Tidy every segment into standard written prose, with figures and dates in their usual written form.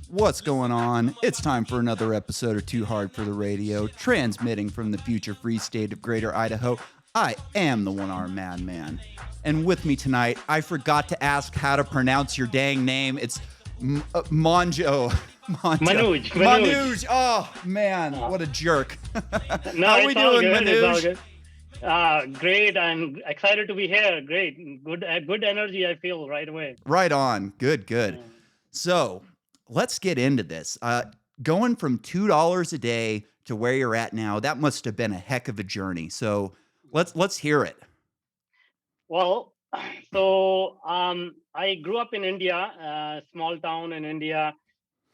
What's going on? It's time for another episode of Too Hard for the Radio, transmitting from the future free state of Greater Idaho. I am the one-armed madman. And with me tonight, I forgot to ask how to pronounce your dang name. It's Monjo. Manuj. Manuj. Oh, man, Uh, what a jerk. no, How we it's all doing, good. It's all Manuj? good. Great. I'm excited to be here. Great. Good energy. I feel right away. Right on. Good. Uh, So let's get into this. Going from $2 a day to where you're at now, that must have been a heck of a journey. So let's hear it. well, so I grew up in India, a small town in India.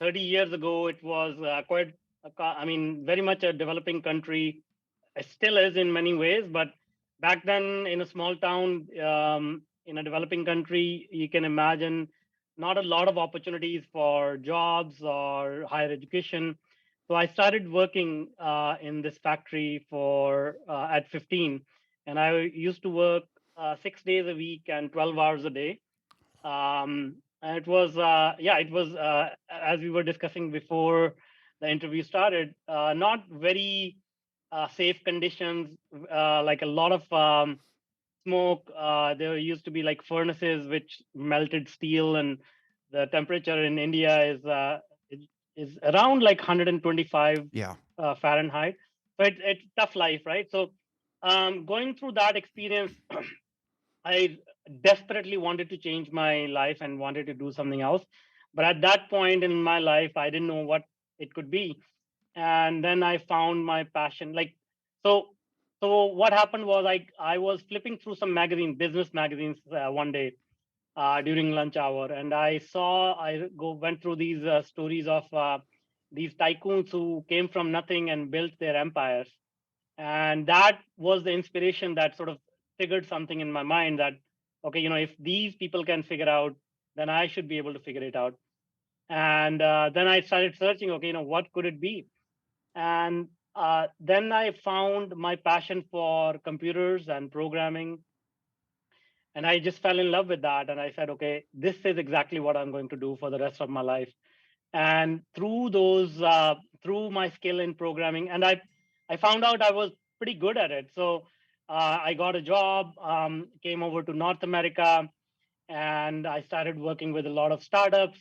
30 years ago, it was very much a developing country. It still is in many ways, but back then in a small town, in a developing country, you can imagine not a lot of opportunities for jobs or higher education. So I started working in this factory for at 15, and I used to work 6 days a week and 12 hours a day. And it was as we were discussing before the interview started, not very safe conditions, like a lot of smoke. There used to be like furnaces which melted steel, and the temperature in India is around like 125 Yeah. Fahrenheit. So it's tough life, right? So going through that experience, I desperately wanted to change my life and wanted to do something else. But at that point in my life, I didn't know what it could be. And then I found my passion. So, so what happened was I was flipping through some business magazines one day during lunch hour, and I went through these stories of these tycoons who came from nothing and built their empires, and that was the inspiration that sort of triggered something in my mind that, okay, if these people can figure out, then I should be able to figure it out. And then I started searching, okay, what could it be? And then I found my passion for computers and programming, and I just fell in love with that. And I said, okay, this is exactly what I'm going to do for the rest of my life. And through my skill in programming, and I found out I was pretty good at it. So I got a job, came over to North America, and I started working with a lot of startups.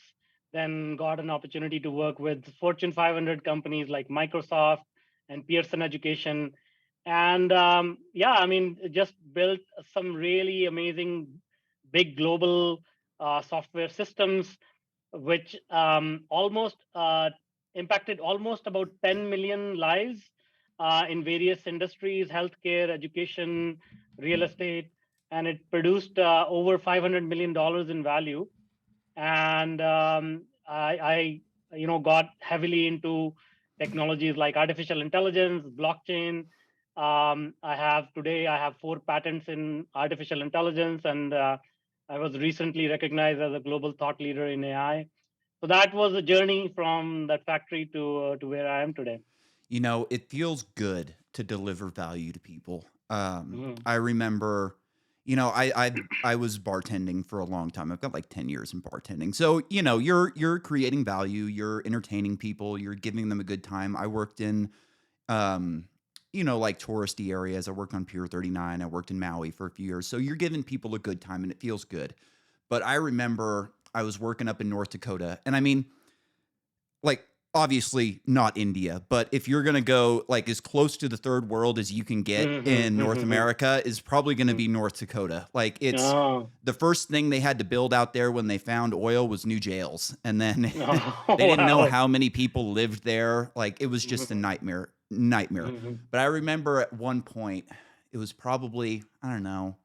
Then got an opportunity to work with Fortune 500 companies like Microsoft and Pearson Education. And yeah, I mean, just built some really amazing big global software systems, which almost impacted almost about 10 million lives in various industries, healthcare, education, real estate, and it produced over $500 million in value. And I got heavily into technologies like artificial intelligence, blockchain. I have 4 patents in artificial intelligence, and I was recently recognized as a global thought leader in AI. So that was a journey from that factory to where I am today. It feels good to deliver value to people. Mhm. I remember, I was bartending for a long time. I've got like 10 years in bartending. So, you're creating value, you're entertaining people, you're giving them a good time. I worked in um, like touristy areas. I worked on Pier 39. I worked in Maui for a few years. So you're giving people a good time and it feels good. But I remember I was working up in North Dakota, and I mean, like, obviously not India, but if you're going to go like as close to the third world as you can get Mhm, in North mhm, America is probably going to mhm. be North Dakota. Like, it's Oh, the first thing they had to build out there when they found oil was new jails. And then oh, they didn't know wow. how many people lived there. Like, it was just a Mhm, nightmare. mhm, But I remember at one point, it was probably, I don't know,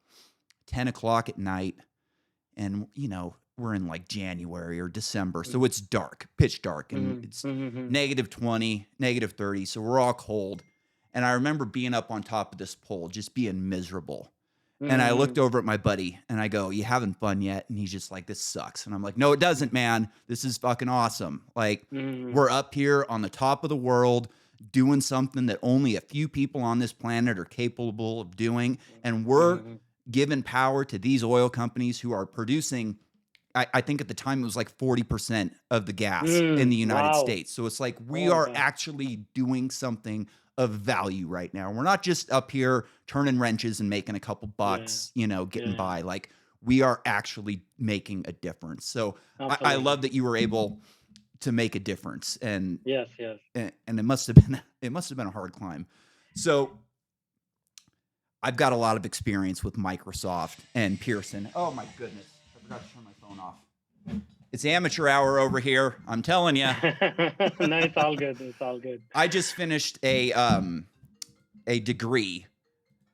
10 o'clock at night, and we're in like January or December, so mhm, it's dark, pitch dark, and mhm, it's mhm, -20, -30, so we're all cold. And I remember being up on top of this pole just being miserable, and I looked mhm, over at my buddy and I go, "You having fun yet?" And he's just like, "This sucks." And I'm like, "No, it doesn't, man. This is fucking awesome. Like, mhm, we're up here on the top of the world doing something that only a few people on this planet are capable of doing, and we're mhm, giving power to these oil companies who are producing I think at the time it was like 40% of the gas in the United Wow. States. So it's like we Oh my are God. actually doing something of value right now. We're not just up here turning wrenches and making a couple Yeah. bucks, getting Yeah. by. Like we are actually making a difference. So I love Absolutely. that you were able to make a difference, Yes. Yes. and it must have been a hard climb. So I've got a lot of experience with Microsoft and Pearson. Oh my goodness, I forgot to turn my phone off. It's amateur hour over here. I'm telling you. No, it's all good. It's all good. I just finished a degree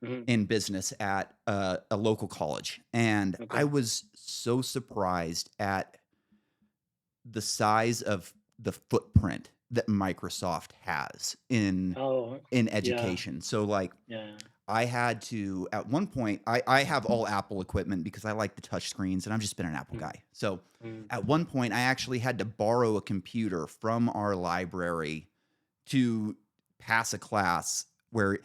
Hmm. in business at a local college, and I Okay. was so surprised at the size of the footprint that Microsoft has Oh, in yeah. education. So like Yeah. I had to at one point I have all Apple equipment because I like the touch screens and I've just been an Apple Mm, guy. So mm, at one point I actually had to borrow a computer from our library to pass a class where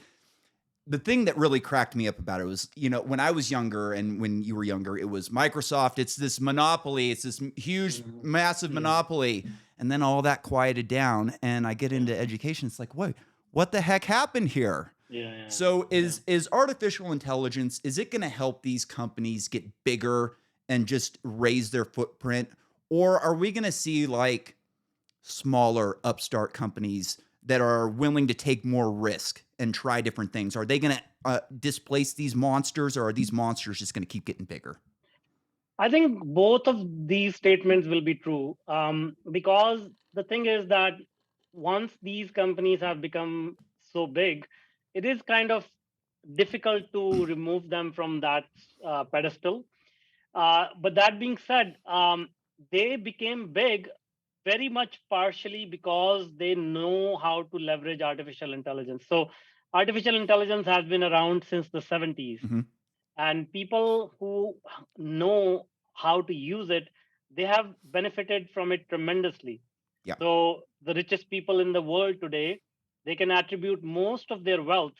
the thing that really cracked me up about it was, when I was younger and when you were younger, it was Microsoft, it's this monopoly, it's this huge, mm, massive mm. monopoly. And then all that quieted down and I get into Yeah. education. It's like, wait, what the heck happened here? Yeah. Yeah. So Yeah. is artificial intelligence, is it going to help these companies get bigger and just raise their footprint? Or are we going to see like smaller upstart companies that are willing to take more risk and try different things? Are they going to displace these monsters, or are these monsters just going to keep getting bigger? I think both of these statements will be true, because the thing is that once these companies have become so big, it is kind of difficult to remove them from that pedestal. But that being said, they became big very much partially because they know how to leverage artificial intelligence. So, artificial intelligence has been around since the 70s, Hmm. and people who know how to use it, they have benefited from it tremendously. Yeah. So, the richest people in the world today, they can attribute most of their wealth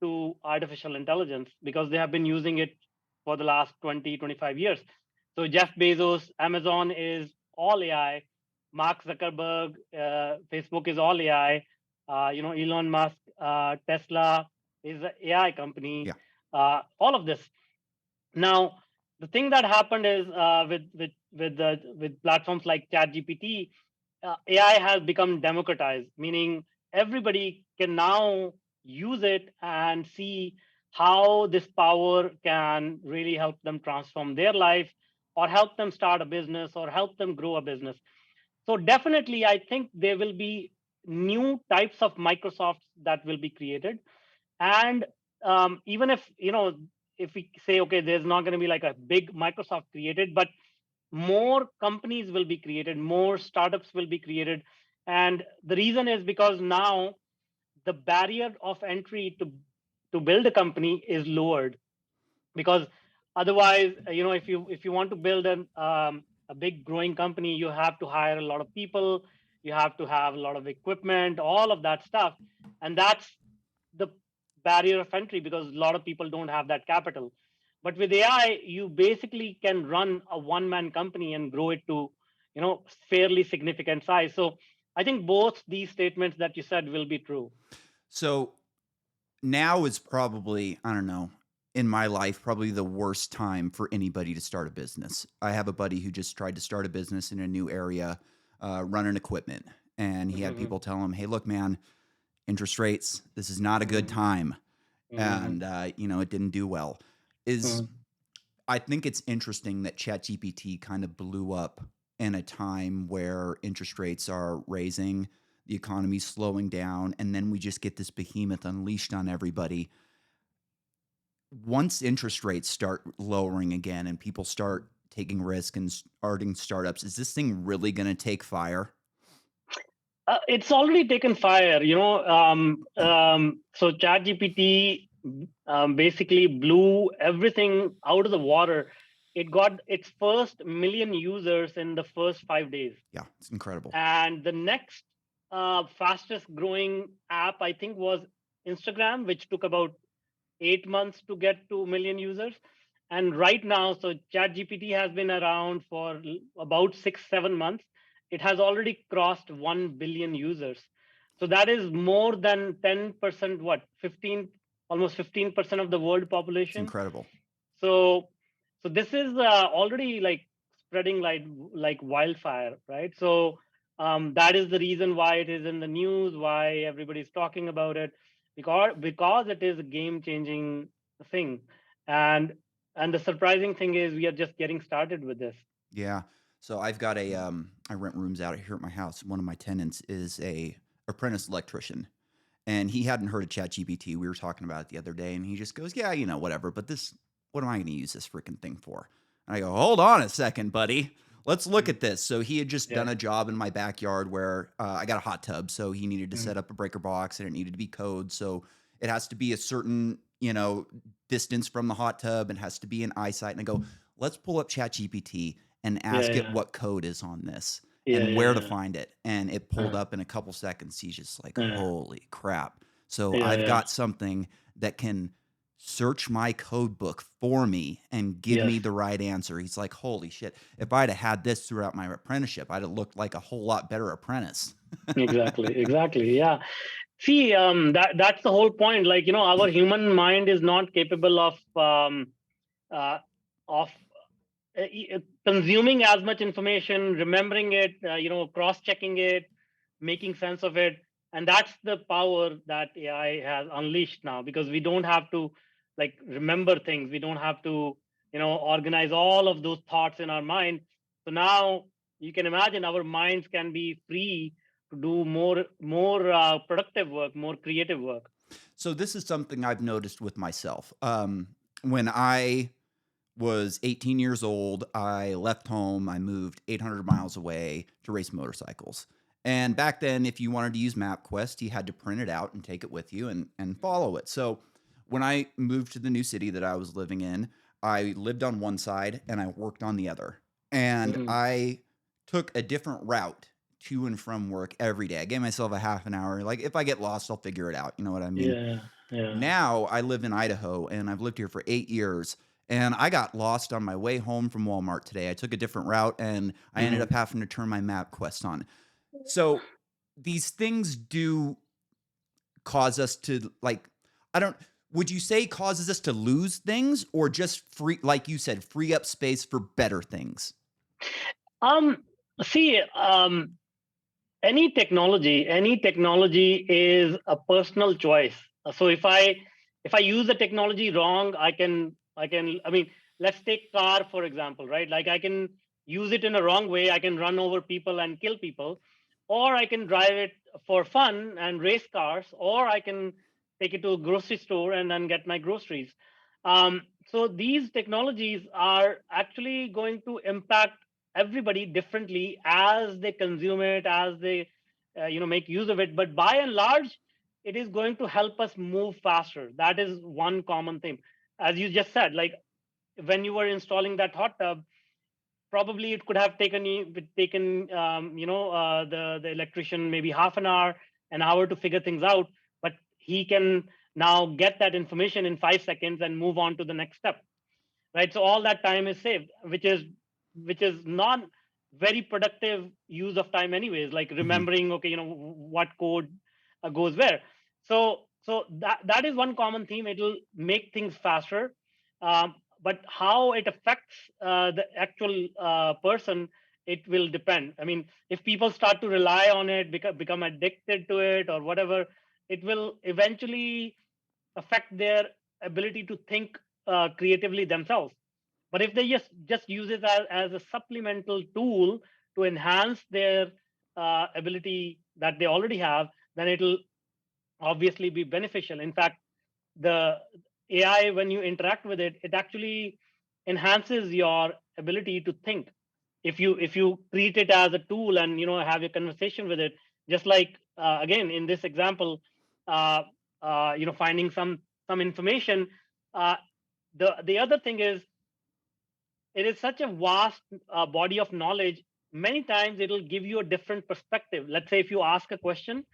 to artificial intelligence because they have been using it for the last 20, 25 years. So Jeff Bezos, Amazon is all AI. Mark Zuckerberg, Facebook is all AI. Elon Musk, Tesla is an AI company. Yeah. All of this. Now, the thing that happened is, with platforms like ChatGPT, AI has become democratized, meaning everybody can now use it and see how this power can really help them transform their life, or help them start a business, or help them grow a business. So definitely, I think there will be new types of Microsofts that will be created. And even if if we say, okay, there's not going to be like a big Microsoft created, but more companies will be created, more startups will be created. And the reason is because now the barrier of entry to build a company is lowered. Because otherwise, if you want to build a big growing company, you have to hire a lot of people, you have to have a lot of equipment, all of that stuff. And that's the barrier of entry, because a lot of people don't have that capital. But with AI, you basically can run a one man company and grow it to fairly significant size. So I think both these statements that you said will be true. So now is probably, I don't know, in my life, probably the worst time for anybody to start a business. I have a buddy who just tried to start a business in a new area, running equipment. And he had Hmm. people tell him, hey, look, man, interest rates, this is not a good Hmm. time. Hmm. And, it didn't do well. Is I think it's interesting that ChatGPT kind of blew up in a time where interest rates are raising, the economy's slowing down, and then we just get this behemoth unleashed on everybody. Once interest rates start lowering again and people start taking risk and starting startups, is this thing really going to take fire? It's already taken fire, so ChatGPT basically blew everything out of the water. It got its first million users in the first 5 days. Yeah, it's incredible. And the next fastest growing app, I think, was Instagram, which took about 8 months to get to a million users. And right now, so ChatGPT has been around for about 6, 7 months. It has already crossed 1 billion users. So that is more than 10%, what, 15, almost 15% of the world It's population. incredible. So, so this is already like spreading like wildfire, right? So that is the reason why it is in the news, why everybody's talking about it, because it is a game changing thing. and and the surprising thing is we are just getting started with this. Yeah. So I've got I rent rooms out here at my house. One of my tenants is a apprentice electrician, and he hadn't heard of ChatGPT. We were talking about it the other day, and he just goes, "Yeah, whatever. But this, what am I going to use this freaking thing for?" And I go, "Hold on a second, buddy. Let's look Mm. at this." So he had just Yeah. done a job in my backyard where I got a hot tub, so he needed to Mm. set up a breaker box, and it needed to be code. So it has to be a certain, distance from the hot tub, and has to be in eyesight. And I go, "Let's pull up ChatGPT and Yeah, ask it yeah, what code is on this yeah, and where to yeah, find it." And it pulled yeah. up in a couple seconds. He's just like, Yeah, "Holy crap." So yeah, I've yeah. got something that can search my code book for me and give Yes. me the right answer. He's like, "Holy shit. If I'd have had this throughout my apprenticeship, I'd have looked like a whole lot better apprentice." Exactly, exactly. Yeah. See, that's the whole point. Like, our human mind is not capable uh, of consuming as much information, remembering it, cross-checking it, making sense of it. And that's the power that AI has unleashed now, because we don't have to like remember things. We don't have to, organize all of those thoughts in our mind. So now you can imagine our minds can be free to do more productive work, more creative work. So this is something I've noticed with myself. When I was 18 years old, I left home. I moved 800 miles away to race motorcycles. And back then, if you wanted to use MapQuest, you had to print it out and take it with you and follow it. So when I moved to the new city that I was living in, I lived on one side and I worked on the other. And Mhm. I took a different route to and from work every day. I gave myself a half an hour. Like, if I get lost, I'll figure it out. You know what I mean? Yeah, yeah. Now I live in Idaho and I've lived here for 8 years. And I got lost on my way home from Walmart today. I took a different route and I ended Mhm. up having to turn my map quest on. So these things do cause us to, like, I don't, would you say causes us to lose things, or just free, like you said, free up space for better things? Um, See, any technology is a personal choice. So if I use the technology wrong, I mean, let's take car for example, right? Like, I can use it in a wrong way. I can run over people and kill people, or I can drive it for fun and race cars, or I can take it to a grocery store and then get my groceries. So these technologies are actually going to impact everybody differently as they consume it, as they make use of it. But by and large, it is going to help us move faster. That is one common thing. As you just said, like when you were installing that hot tub, probably it could have taken the electrician maybe half an hour to figure things out. But he can now get that information in 5 seconds and move on to the next step, right? So all that time is saved, which is not very productive use of time anyways, like Mhm. remembering, okay, what code goes where. So that is one common theme. It'll make things faster. But how it affects the actual person, it will depend. I mean, if people start to rely on it, become addicted to it or whatever, it will eventually affect their ability to think creatively themselves. But if they just use it as a supplemental tool to enhance their ability that they already have, then it'll obviously be beneficial. In fact, the AI, when you interact with it, it actually enhances your ability to think. If you treat it as a tool and have a conversation with it, just like again in this example, uh, finding some information. Uh, the other thing is, it is such a vast body of knowledge. Many times it'll give you a different perspective. Let's say if you ask a question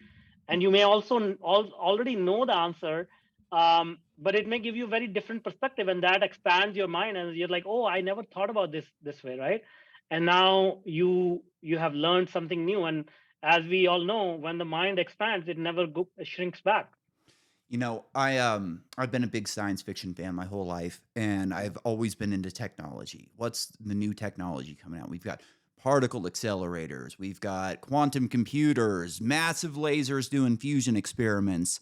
and you may also already know the answer, but it may give you a very different perspective, and that expands your mind, and you're like, oh, I never thought about this way, right? And now you have learned something new, and as we all know, when the mind expands, it never shrinks back. I've been a big science fiction fan my whole life, and I've always been into technology. What's the new technology coming out? We've got particle accelerators, we've got quantum computers, massive lasers doing fusion experiments,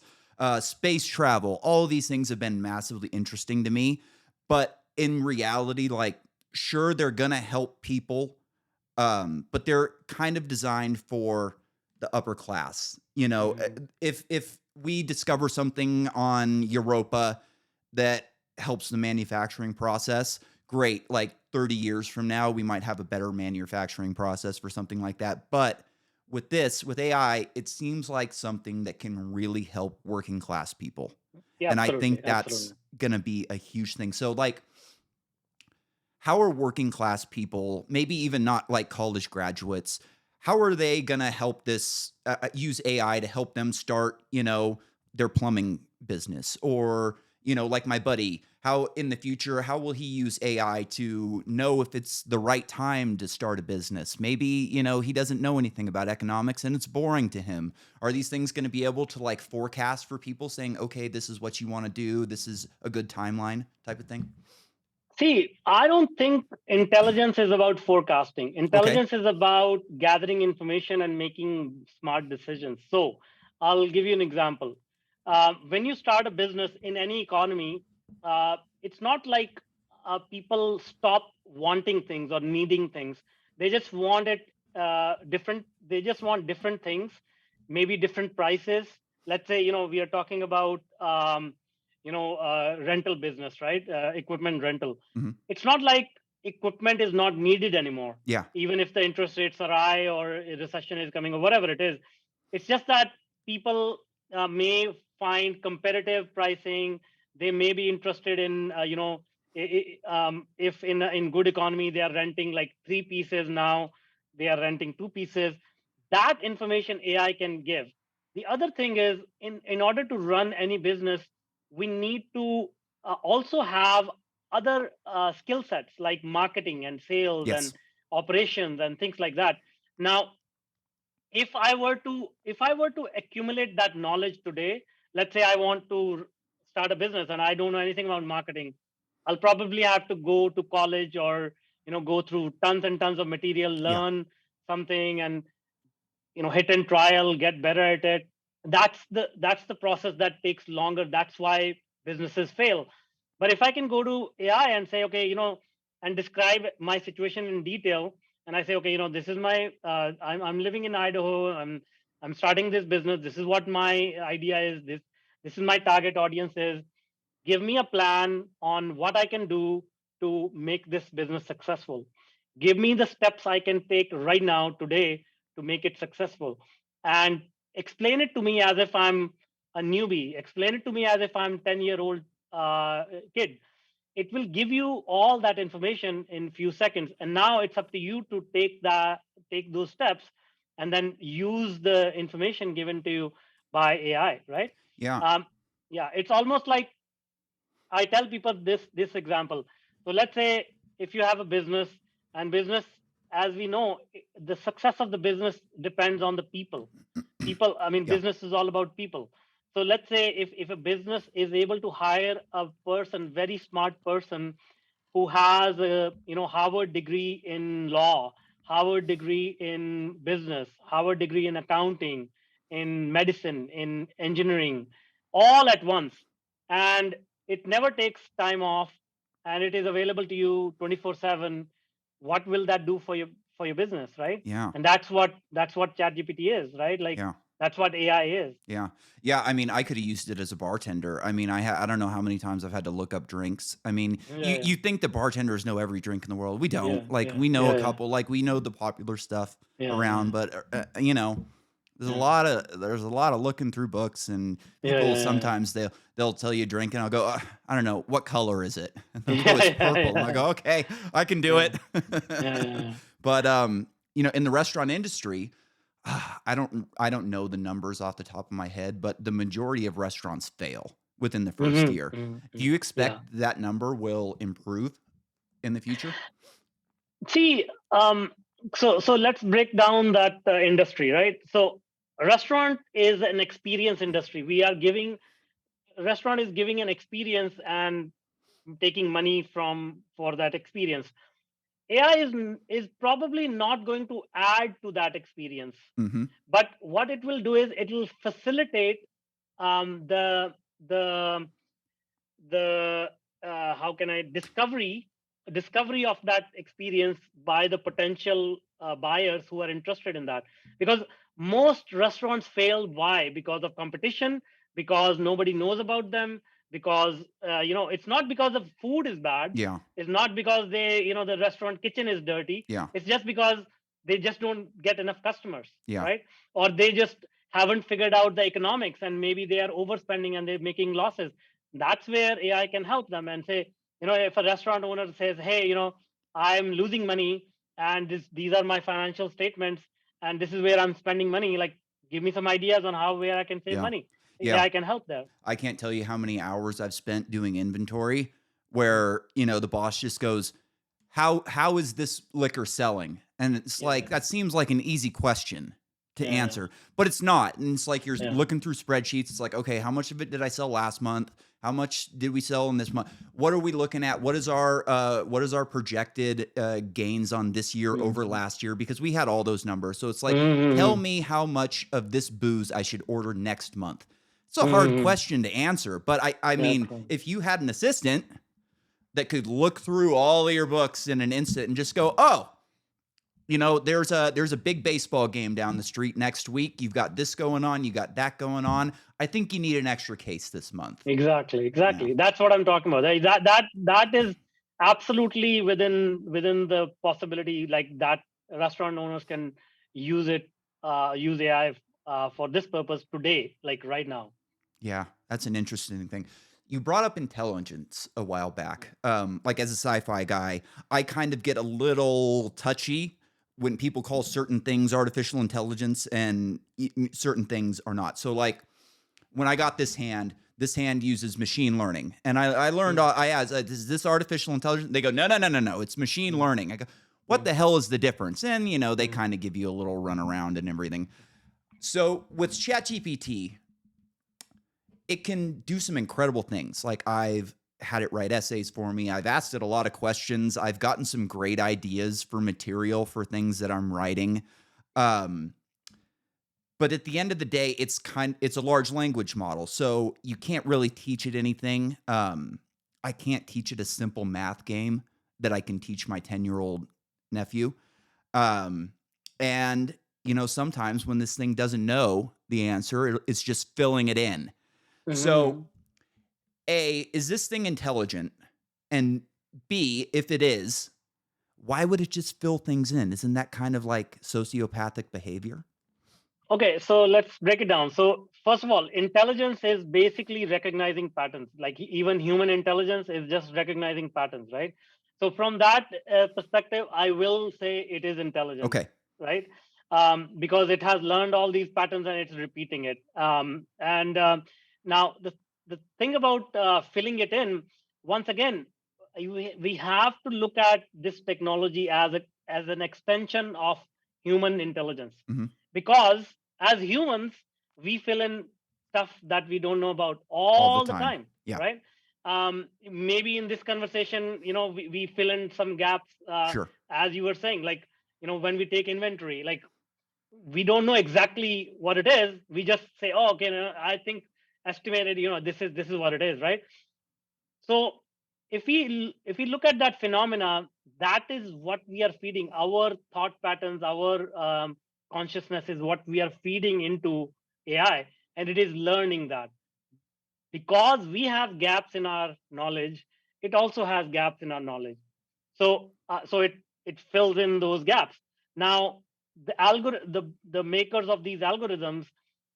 space travel. All of these things have been massively interesting to me. But in reality, like, sure, they're gonna help people, but they're kind of designed for the upper class. Mhm. If we discover something on Europa that helps the manufacturing process, great. Like 30 years from now, we might have a better manufacturing process for something like that. But with AI, it seems like something that can really help working class people. Yeah, And I absolutely, think that's absolutely. going to be a huge thing. So, like, how are working class people, maybe even not like college graduates, how are they going to help this use AI to help them start, their plumbing business? Or, like my buddy, how in the future, how will he use AI to know if it's the right time to start a business? Maybe, he doesn't know anything about economics and it's boring to him. Are these things going to be able to like forecast for people saying, okay, this is what you want to do, this is a good timeline type of thing? See, I don't think intelligence is about forecasting. Okay. Intelligence is about gathering information and making smart decisions. So, I'll give you an example. When you start a business in any economy, it's not like people stop wanting things or needing things. They just want it different. They just want different things, maybe different prices. Let's say, we are talking about rental business, right? Equipment rental. Hmm. It's not like equipment is not needed anymore, Yeah. even if the interest rates are high or a recession is coming or whatever it is. It's just that people may find competitive pricing. They may be interested in, if in good economy they are renting like three pieces now, they are renting two pieces. That information AI can give. The other thing is, in order to run any business, we need to also have other skill sets like marketing and sales and Yes. operations and things like that. Now, if I were to accumulate that knowledge today, let's say I want to start a business and I don't know anything about marketing, I'll probably have to go to college or go through tons and tons of material, Yeah. learn something, and hit and trial, get better at it. That's the process that takes longer. That's why businesses fail. But if I can go to AI and say, okay, and describe my situation in detail, and I say, okay, this is my I'm living in Idaho, I'm starting this business, this is what my idea is, this is my target audience is, give me a plan on what I can do to make this business successful. Give me the steps I can take right now, today, to make it successful. And explain it to me as if I'm a newbie. Explain it to me as if I'm 10-year-old kid. It will give you all that information in few seconds. And now it's up to you to take those steps and then use the information given to you by AI, right? Yeah. Um, yeah, it's almost like I tell people this example. So let's say if you have a business, and business, as we know, the success of the business depends on the people. People, I mean, Yeah. business is all about people. So let's say if a business is able to hire a person, very smart person, who has a Harvard degree in law, Harvard degree in business, Harvard degree in accounting, in medicine, in engineering, all at once, and it never takes time off, and it is available to you 24/7. What will that do for your business, right? Yeah. And that's what ChatGPT is, right? Like, Yeah. that's what AI is. Yeah. Yeah, I mean, I coulda used it as a bartender. I mean, I don't know how many times I've had to look up drinks. I mean, Yeah, you yeah, think the bartenders know every drink in the world. We don't. yeah, Like, yeah, we know a yeah, yeah, couple, like, we know the popular stuff yeah, around, yeah, but, there's a yeah, lot of there's a lot of looking through books, and yeah, people yeah, sometimes they'll tell you a drink, and I'll go, I don't know, what color is it?" And they'll go, yeah, "It's yeah, purple." And I yeah, go, "Okay, I can do yeah, it." yeah, yeah, But, in the restaurant industry, I don't know the numbers off the top of my head, but the majority of restaurants fail. within the first Mhm, year. mhm, Do mhm. you Yeah. expect that number will improve in the future? See, so let's break down that industry, right? So restaurant is an experience industry. We are giving restaurant is giving an experience and taking money from for that experience. AI is probably not going to add to that experience, Mhm. but what it will do is it will facilitate the the how can I discovery of that experience by the potential buyers who are interested in that, because most restaurants fail. Why? Because of competition, because nobody knows about them, because it's not because the food is bad, Yeah. it's not because the restaurant kitchen is dirty, Yeah. it's just because they just don't get enough customers, Yeah. right? Or they just haven't figured out the economics, and maybe they are overspending and they're making losses. That's where AI can help them and say, if a restaurant owner says, hey, I'm losing money, and these are my financial statements, and this is where I'm spending money, like, give me some ideas on how where I can save Yeah. money. Yeah. AI can help there. I can't tell you how many hours I've spent doing inventory Mm. where, the boss just goes, "How is this liquor selling?" And it's Yeah, like, that seems like an easy question to yeah, yeah, answer, but it's not. And it's like you're yeah. looking through spreadsheets. It's like, "Okay, how much of it did I sell last month? How much did we sell in this month? What are we looking at? What is our projected gains on this year over Mhm. last year?" Because we had all those numbers. So it's like, "Tell Mhm. me how much of this booze I should order next month." It's a hard Mhm. question to answer, but I Yeah, mean, cool. if you had an assistant that could look through all of your books in an instant and just go, "Oh, there's a big baseball game down the street next week. You've got this going on, you got that going on. I think you need an extra case this month." Exactly, Yeah. exactly. That's what I'm talking about. That is absolutely within the possibility. Like that, restaurant owners can use use AI for this purpose today, like right now. Yeah, that's an interesting thing. You brought up intelligence a while back. Like as a sci-fi guy, I kind of get a little touchy when people call certain things artificial intelligence and certain things are not. So like when I got this hand uses machine learning. And I learned, Mm, I asked, is this artificial intelligence? They go, no, no, no, no, no. It's machine mm, learning. I go, what mm, the hell is the difference? And, they mm, kind of give you a little run around and everything. So with ChatGPT, it can do some incredible things. Like I've had it write essays for me. I've asked it a lot of questions. I've gotten some great ideas for material for things that I'm writing. Um, but at the end of the day, it's a large language model, so you can't really teach it anything. I can't teach it a simple math game that I can teach my 10-year-old nephew. Um, and sometimes when this thing doesn't know the answer, it's just filling it in. So mhm. A, is this thing intelligent? And B, if it is, why would it just fill things in? Isn't that kind of like sociopathic behavior? Okay, so let's break it down. So first of all, intelligence is basically recognizing patterns. Like even human intelligence is just recognizing patterns, right? So from that perspective, I will say it is intelligent, Okay. right? Because it has learned all these patterns and it's repeating it. And Now the thing about filling it in, once again, we have to look at this technology as an extension of human intelligence, Mhm. because as humans we fill in stuff that we don't know about All the all the time. time, Yeah. right? Maybe in this conversation, we fill in some gaps, Sure. as you were saying, like, when we take inventory, like, we don't know exactly what it is, we just say, oh, okay, no, I think estimated, this is what it is, right? So if we look at that phenomena, that is what we are feeding our thought patterns, our consciousness is what we are feeding into AI, and it is learning that. Because we have gaps in our knowledge, it also has gaps in our knowledge. So it fills in those gaps. Now, the makers of these algorithms,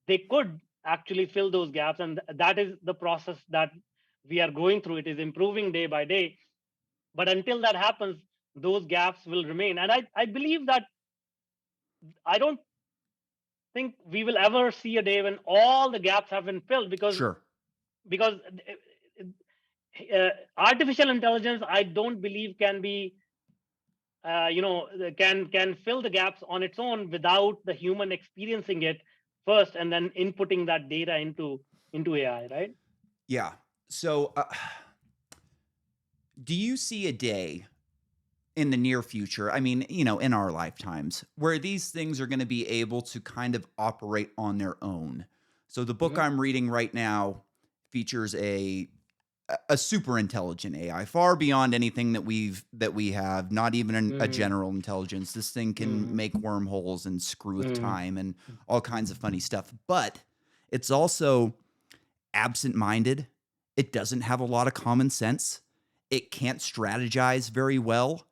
they could actually fill those gaps, and that is the process that we are going through. It is improving day by day, but until that happens, those gaps will remain. And I believe that I don't think we will ever see a day when all the gaps have been filled, because Sure. because artificial intelligence, I don't believe can be can fill the gaps on its own without the human experiencing it first and then inputting that data into AI, right? Yeah. So, do you see a day in the near future, I mean, in our lifetimes, where these things are gonna be able to kind of operate on their own? So the book Hmm. I'm reading right now features a super intelligent AI, far beyond anything that we have, not even a Hmm. general intelligence. This thing can Hmm. make wormholes and screw with Hmm. time and all kinds of funny stuff, but it's also absent-minded. It doesn't have a lot of common sense. It can't strategize very well,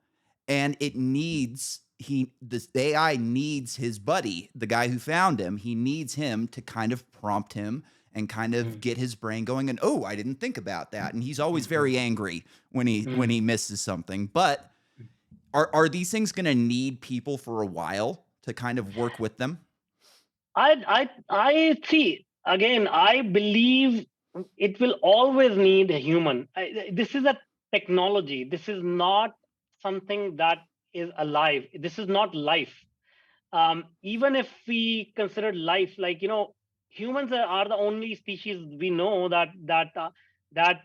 and it needs he this AI needs his buddy, the guy who found him. He needs him to kind of prompt him and kind of Hmm. get his brain going and, "Oh, I didn't think about that." And he's always Hmm. very angry when Hmm. he misses something. But are these things gonna need people for a while to kind of work with them? I see. Again, I believe it will always need a human. This is a technology. This is not something that is alive. This is not life. Even if we consider life, like humans are the only species we know that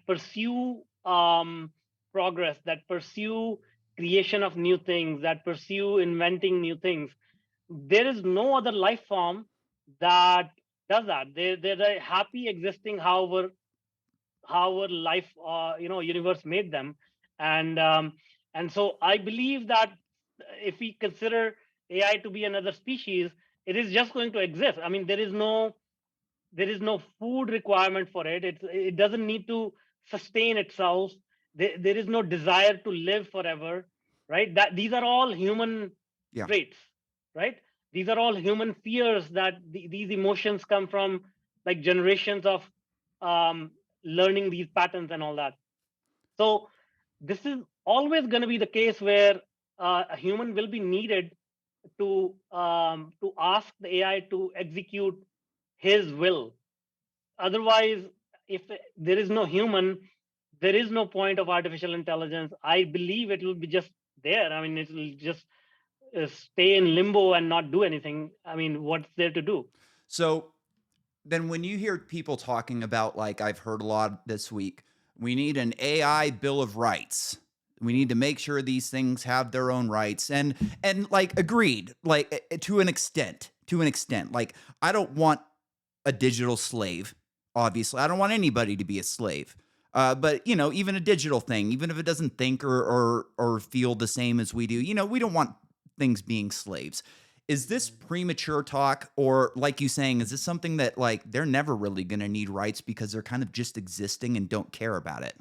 pursue progress, that pursue creation of new things, that pursue inventing new things. There is no other life form that does that. They're happy existing however life universe made them, and so I believe that if we consider AI to be another species, it is just going to exist. I mean, there is no food requirement for it. It doesn't need to sustain itself. There is no desire to live forever, right? That these are all human Yeah. traits, right? These are all human fears that these emotions come from, like generations of um, learning these patterns and all that. So this is always going to be the case where a human will be needed to ask the AI to execute his will. Otherwise, if there is no human, there is no point of artificial intelligence. I believe it will be just there. I mean, it will just stay in limbo and not do anything. I mean, what's there to do? So then when you hear people talking about, like I've heard a lot this week, we need an AI bill of rights. We need to make sure these things have their own rights. And like agreed, like to an extent. To an extent. Like I don't want a digital slave. Obviously, I don't want anybody to be a slave. But even a digital thing, even if it doesn't think or feel the same as we do, we don't want things being slaves. Is this premature talk, or like you saying, is this something that like they're never really going to need rights because they're kind of just existing and don't care about it?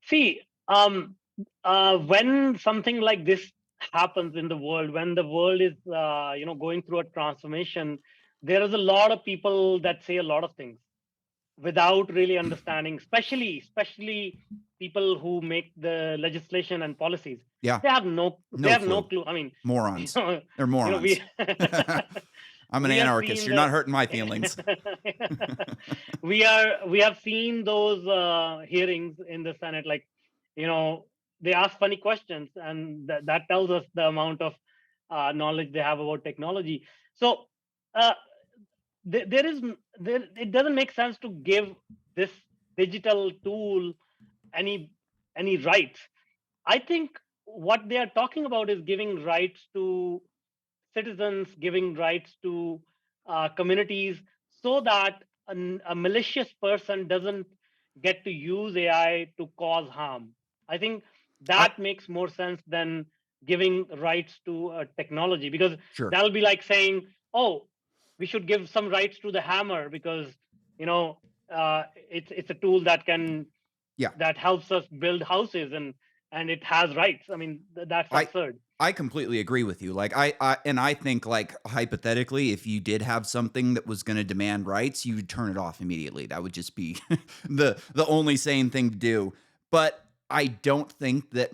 See, when something like this happens in the world, when the world is going through a transformation, there is a lot of people that say a lot of things without really understanding, especially people who make the legislation and policies. Yeah, They no have no clue. clue. I mean, you Morons. know, They're we morons. I'm an we have anarchist. seen You're the not hurting my feelings. we have seen those hearings in the Senate. Like, you know, they ask funny questions, and that tells us the amount of knowledge they have about technology. So uh, there is there it doesn't make sense to give this digital tool any rights. I think what they are talking about is giving rights to citizens, giving rights to communities, so that a malicious person doesn't get to use AI to cause harm. I think I that makes more sense than giving rights to technology, because Sure. that'll be like saying, "Oh, we should give some rights to the hammer because you know it's a tool Yeah. that helps us build houses, and it has rights." I mean, that's I absurd. I completely agree with you. Like I think like hypothetically, if you did have something that was going to demand rights, you would turn it off immediately. That would just be the only sane thing to do. But I don't think that.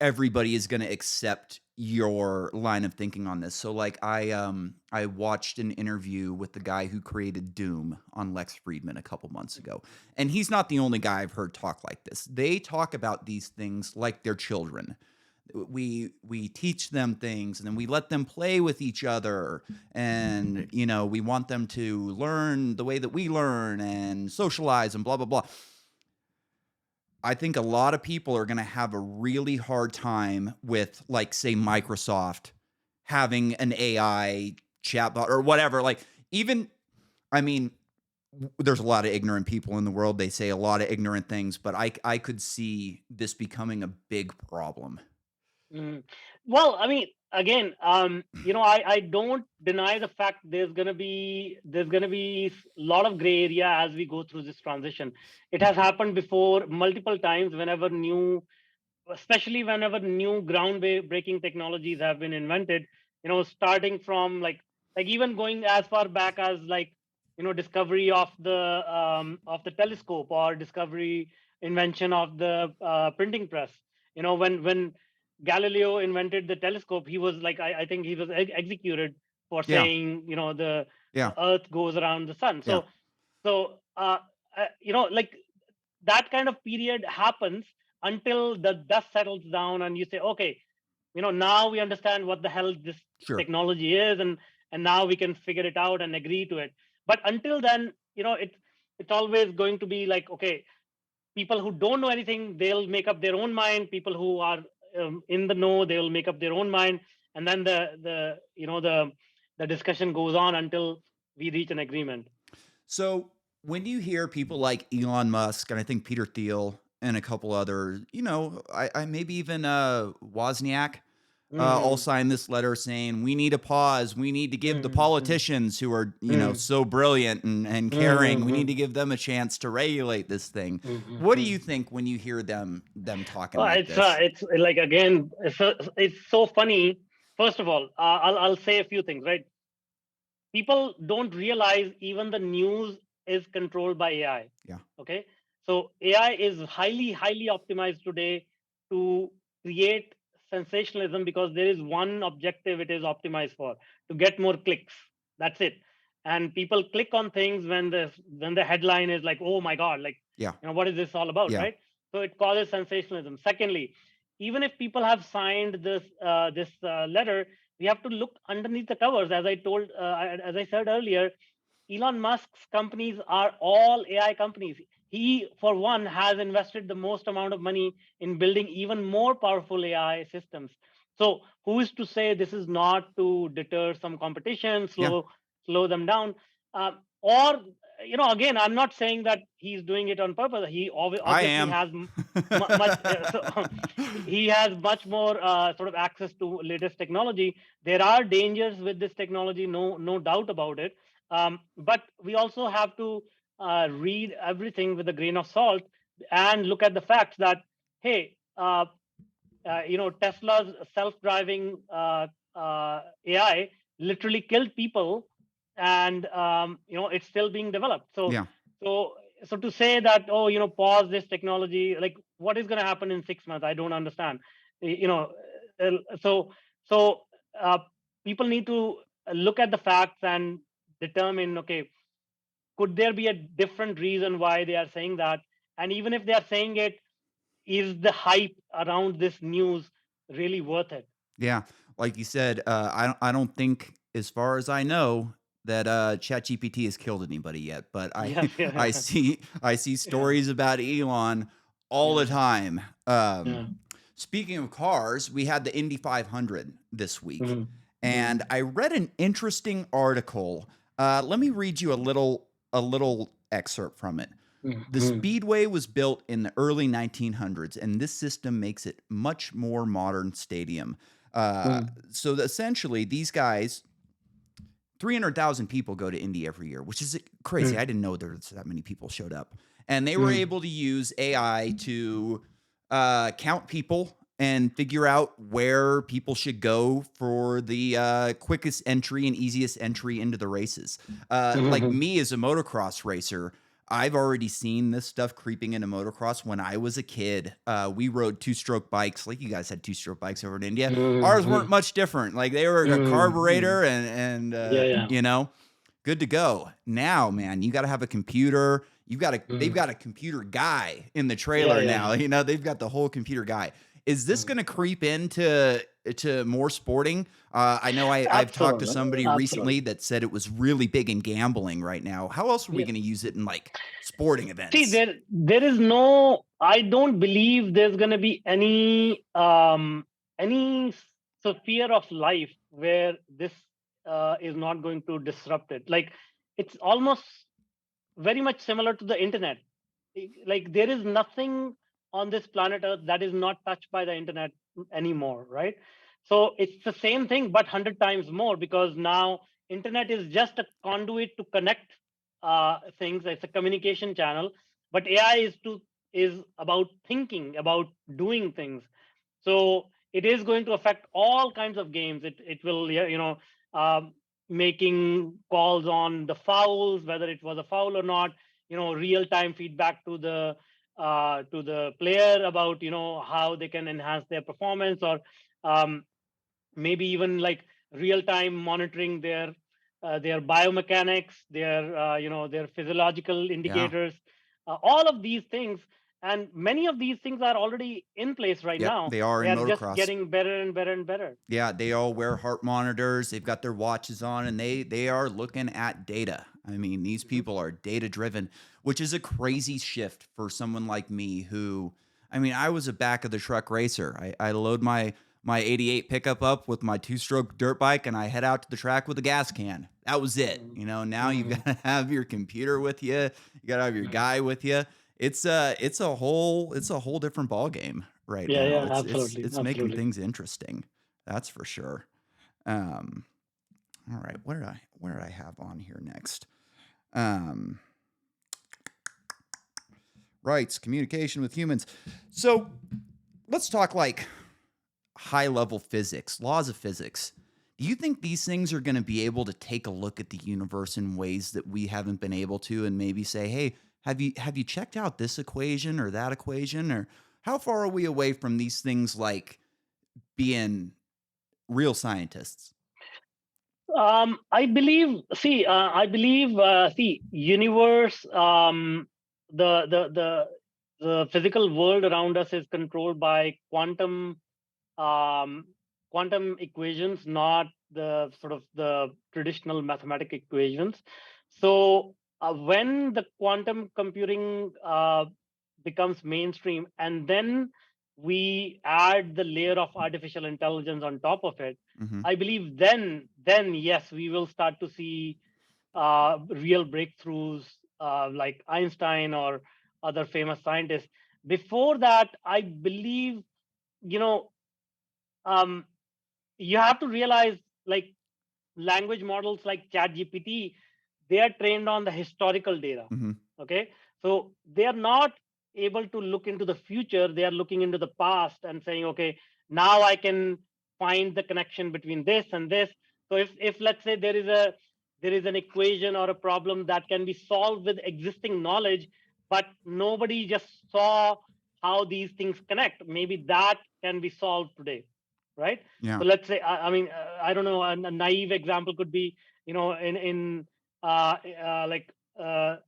everybody is gonna accept your line of thinking on this. So, like, I watched an interview with the guy who created Doom on Lex Friedman a couple months ago, and he's not the only guy I've heard talk like this. They talk about these things like they're children. We teach them things, and then we let them play with each other, and, we want them to learn the way that we learn and socialize and blah, blah, blah. I think a lot of people are gonna have a really hard time with, like, say, Microsoft having an AI chatbot or whatever, like, even I mean, there's a lot of ignorant people in the world, they say a lot of ignorant things, but I could see this becoming a big problem. Mhm. Well, I mean, again, I don't deny the fact there's gonna be a lot of gray area as we go through this transition. It has happened before multiple times. Especially whenever new groundbreaking technologies have been invented, starting from like even going as far back as like discovery of the telescope, or discovery invention of the printing press. When Galileo invented the telescope, he was like, I think he was executed for Yeah, saying the yeah, earth goes around the sun. yeah. So like that kind of period happens until the dust settles down and you say, okay, now we understand what the hell this Sure. technology is, and now we can figure it out and agree to it. But until then, it's always going to be like, okay, people who don't know anything, they'll make up their own mind. People who are in the know, they'll make up their own mind, and then the discussion goes on until we reach an agreement. So when you hear people like Elon Musk and I think Peter Thiel and a couple others, I maybe even Wozniak, all Hmm. sign this letter saying we need a pause. We need to give the Hmm. politicians who are, Hmm. so brilliant and caring. We need Hmm. to give them a chance to regulate this thing. What do Hmm. you think when you hear them talking Well, like this? it's like, again, it's so funny. First of all, I'll say a few things, right? People don't realize even the news is controlled by AI. Yeah. Okay, so AI is highly optimized today to create sensationalism, because there is one objective it is optimized for: to get more clicks. That's it. And people click on things when the headline is like, oh my god, like, Yeah. what is this all about, Yeah. right? So it causes sensationalism. Secondly, even if people have signed this letter, we have to look underneath the covers. As I said earlier, Elon Musk's companies are all AI companies. He, for one, has invested the most amount of money in building even more powerful AI systems. So, who is to say this is not to deter some competition, Yeah. slow them down? Or, again, I'm not saying that he's doing it on purpose. He I obviously am. has much. He has much more sort of access to latest technology. There are dangers with this technology, no doubt about it. But we also have to read everything with a grain of salt and look at the facts that, hey, Tesla's self-driving AI literally killed people, and it's still being developed. So, Yeah. so, so to say that, oh, pause this technology, like, what is going to happen in 6 months? I don't understand. You know, so so uh, people need to look at the facts and determine, okay, could there be a different reason why they are saying that? And even if they are saying it, is the hype around this news really worth it? Yeah, like you said, I don't think, as far as I know, that ChatGPT has killed anybody yet. But I Yes, I yeah, see yeah, stories about Elon all the yeah, time. yeah. Speaking of cars, we had the Indy 500 this week, Mhm, and mhm, I read an interesting article. Let me read you a little excerpt from it. The mhm, Speedway was built in the early 1900s, and this system makes it much more modern stadium. Uh, mhm, essentially, these guys, 300,000 people go to Indy every year, which is crazy. I mhm, didn't know there's that many people showed up. And they were mhm, able to use AI to count people and figure out where people should go for the quickest entry and easiest entry into the races. Like mhm, me as a motocross racer, I've already seen this stuff creeping into motocross when I was a kid. We rode two-stroke bikes, like you guys had two-stroke bikes over in India. Ours weren't Mm-hmm. much different. Like they were a Mm-hmm. carburetor and Yeah, yeah. good to go. Now, man, you got to have a computer. They've Mm. got a computer guy in the Yeah, trailer yeah. now. They've got the whole computer guy. Is this Mm. going to creep into more sporting? I know I've talked to Absolutely. somebody Absolutely. recently that said it was really big in gambling right now. How else are we Yeah. going to use it in like sporting See, events? there is no. I don't believe there's going to be any sphere of life where this is not going to disrupt it. Like it's almost very much similar to the internet. Like there is nothing on this planet Earth that is not touched by the internet anymore, right? So it's the same thing, but 100 times more because now internet is just a conduit to connect things. It's a communication channel, but AI is about thinking, about doing things. So it is going to affect all kinds of games. It will, yeah, um, making calls on the fouls, whether it was a foul or not. Real time feedback to the player about how they can enhance their performance, or um, maybe even like real time monitoring their biomechanics, their physiological Yeah. indicators, all of these things. And many of these things are already in place right Yep, now. they are They in are just motocross. getting better and better and better. Yeah, they all wear heart monitors. They've got their watches on and they are looking at data. I mean, these Mhm. people are data driven, which is a crazy shift for someone like me who I mean, I was a back of the truck racer. I load my 88 pickup up with my two-stroke dirt bike and I head out to the track with a gas can. That was it. Mhm. Now you've Mhm. got to have your computer with you. You got to have your Mhm. guy with you. It's a whole different ball game right Yeah, now. yeah, absolutely, It's making absolutely. things interesting. That's for sure. Um, all right, what did I have on here next? Um, rights, communication with humans. So let's talk like high level physics, laws of physics. Do you think these things are going to be able to take a look at the universe in ways that we haven't been able to, and maybe say, "Hey, have you checked out this equation or that equation?" Or how far are we away from these things like being real scientists? I believe, universe, the physical world around us is controlled by um, quantum equations, not the sort of the traditional mathematic equations. So when the quantum computing becomes mainstream, and then we add the layer of artificial intelligence on top of it, Hmm. I believe then yes, we will start to see real breakthroughs like Einstein or other famous scientists. Before that, I believe, you know um, you have to realize, like, language models like ChatGPT, they are trained on the historical data. Hmm. Okay, so they are not able to look into the future. They are looking into the past and saying, okay, now I can find the connection between this and this. So if let's say there is an equation or a problem that can be solved with existing knowledge, but nobody just saw how these things connect, maybe that can be solved today, right? Yeah. So let's say, I mean, I don't know, a naive example could be, in like the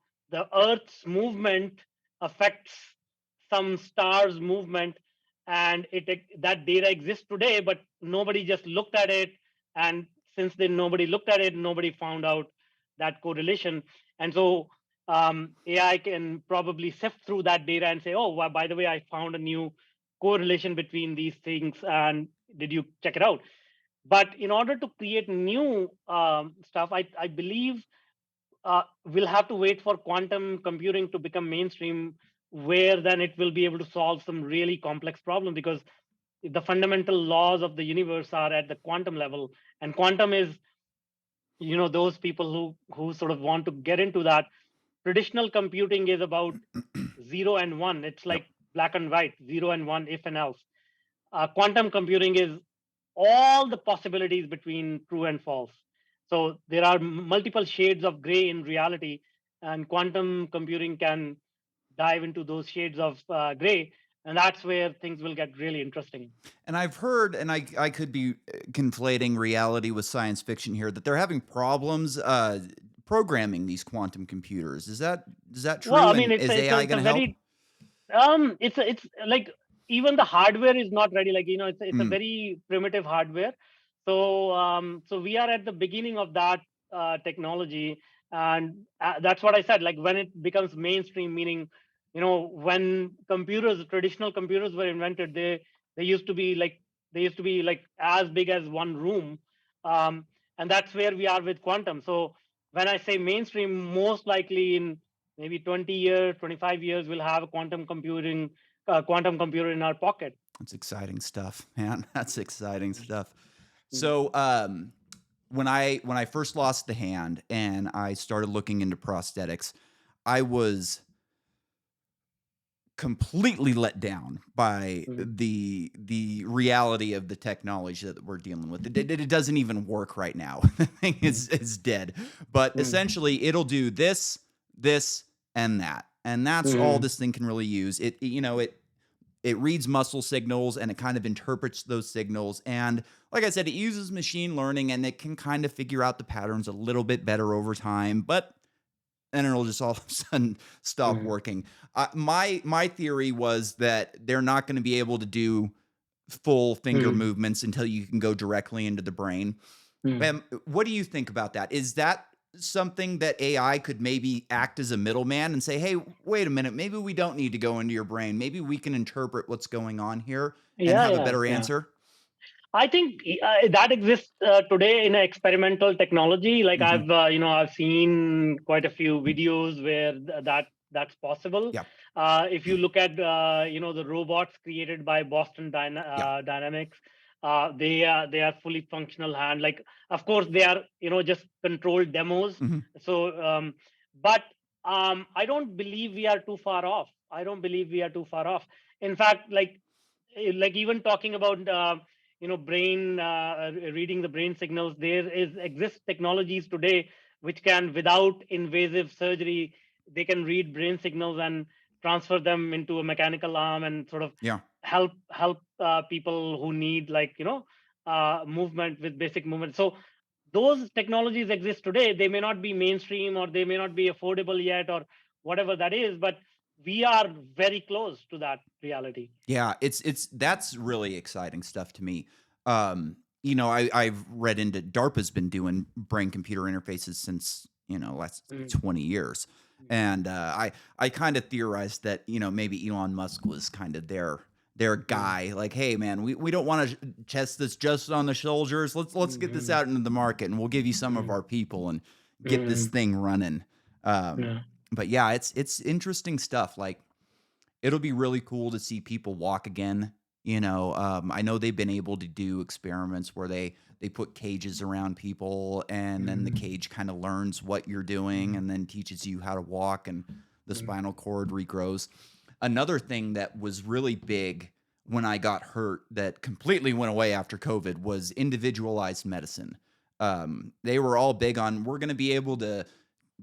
Earth's movement affects some stars' movement, and that data exists today, but nobody just looked at it, and since then nobody looked at it, nobody found out that correlation, and so AI can probably sift through that data and say, oh, well, by the way, I found a new correlation between these things, and did you check it out? But in order to create new stuff, I believe we'll have to wait for quantum computing to become mainstream, where then it will be able to solve some really complex problem, because the fundamental laws of the universe are at the quantum level, and quantum is, those people who sort of want to get into that. Traditional computing is about zero and one. It's Yep. like black and white, zero and one, if and else. Quantum computing is all the possibilities between true and false. So there are multiple shades of gray in reality. and quantum computing can dive into those shades of gray, and that's where things will get really interesting. And I've heard, and I could be conflating reality with science fiction here, that they're having problems programming these quantum computers. Is that Well, true? I mean, And is AI it's going a to help? very it's like even the hardware is not ready. Like, it's a Mm, very primitive hardware. So we are at the beginning of that technology, and that's what I said. Like when it becomes mainstream, meaning, when traditional computers were invented, they used to be like they used to be like as big as one room, um, and that's where we are with quantum. So when I say mainstream, most likely in maybe 20 years, 25 years, we'll have a quantum computer in our pocket. that's exciting stuff, man. That's exciting stuff. Mm, So, when I first lost the hand and I started looking into prosthetics, I was completely let down by mm, the reality of the technology that we're dealing with. It doesn't even work right now. The thing mm, is dead. But mm, essentially, it'll do this, and that, and that's all mm, this thing can really use. It reads muscle signals and it kind of interprets those signals. And like I said, it uses machine learning and it can kind of figure out the patterns a little bit better over time. But and it'll just all of a sudden stop mm, working. My theory was that they're not going to be able to do full finger mm, movements until you can go directly into the brain. mm. What do you think about that? Is that something that AI could maybe act as a middleman and say, "Hey, wait a minute, maybe we don't need to go into your brain. Maybe we can interpret what's going on here and Yeah, have a yeah, better yeah. answer?" I think that exists today in experimental technology. Like Mhm. I've seen quite a few videos where that's possible. Yeah. If you look at the robots created by Boston Yeah. Dynamics, they are fully functional hand. Like, of course, they are just controlled demos. Mhm. So, but I don't believe we are too far off. I don't believe we are too far off. In fact, like even talking about brain reading the brain signals, there is exist technologies today which can, without invasive surgery, they can read brain signals and transfer them into a mechanical arm and sort of Yeah. help people who need, like, movement with basic movement. So those technologies exist today. They may not be mainstream, or they may not be affordable yet, or whatever that is, but we are very close to that reality. Yeah, it's that's really exciting stuff to me. I've read into DARPA's been doing brain computer interfaces since, last Mm, 20 years. mm, And I kind of theorized that, maybe Elon Musk was kind of their mm, guy. Like, hey man, we don't want to test this just on the soldiers. Let's get this mm, out into the market and we'll give you some of mm, our people and get this mm, thing running. Um, yeah. but yeah, it's interesting stuff. Like it'll be really cool to see people walk again. I know they've been able to do experiments where they put cages around people, and then the Mm, cage kind of learns what you're doing mm, and then teaches you how to walk, and the mm, spinal cord regrows. Another thing that was really big when I got hurt that completely went away after COVID was individualized medicine. They were all big on, we're going to be able to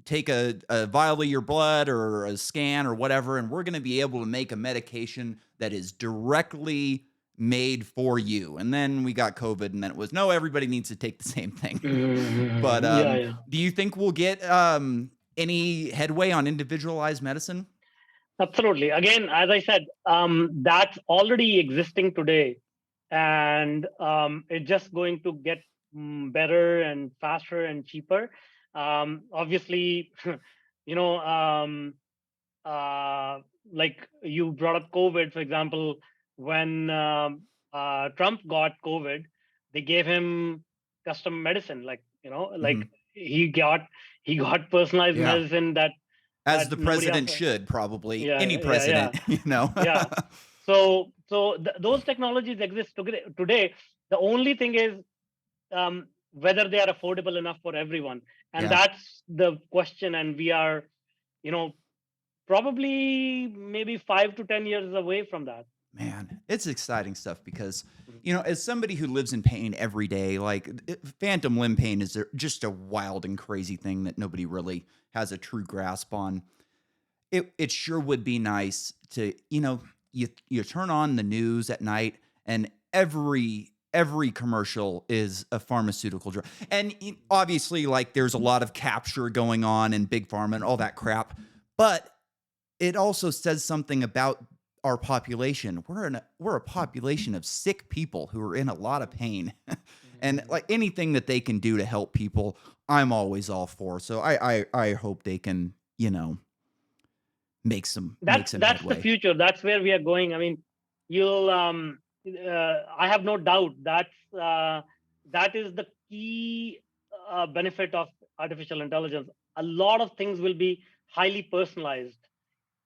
take a vial of your blood or a scan or whatever, and we're going to be able to make a medication that is directly made for you. And then we got COVID, and then it was no, everybody needs to take the same thing. But yeah, yeah. do you think we'll get any headway on individualized medicine? Absolutely. Again, as I said, that's already existing today, and it's just going to get better and faster and cheaper. Obviously, you know, like you brought up COVID, for example, when Trump got COVID, they gave him custom medicine, like, Mhm. he got personalized Yeah, medicine that as the nobody else. president should, probably Yeah, any yeah, yeah, president, you know. yeah. So those technologies exist today. The only thing is, whether they are affordable enough for everyone, and Yeah. that's the question. And we are, you know, probably maybe 5 to 10 years away from that. Man, it's exciting stuff because, Mhm. as somebody who lives in pain every day, like phantom limb pain is just a wild and crazy thing that nobody really has a true grasp on. It sure would be nice to, you turn on the news at night and every commercial is a pharmaceutical drug. And obviously like there's a lot of capture going on and big pharma and all that crap, but it also says something about our population. We're a population of sick people who are in a lot of pain. And Mhm. like anything that they can do to help people, I'm always all for. So I hope they can, make some That's the headway. future. That's where we are going. I mean, you'll I have no doubt that is the key benefit of artificial intelligence. A lot of things will be highly personalized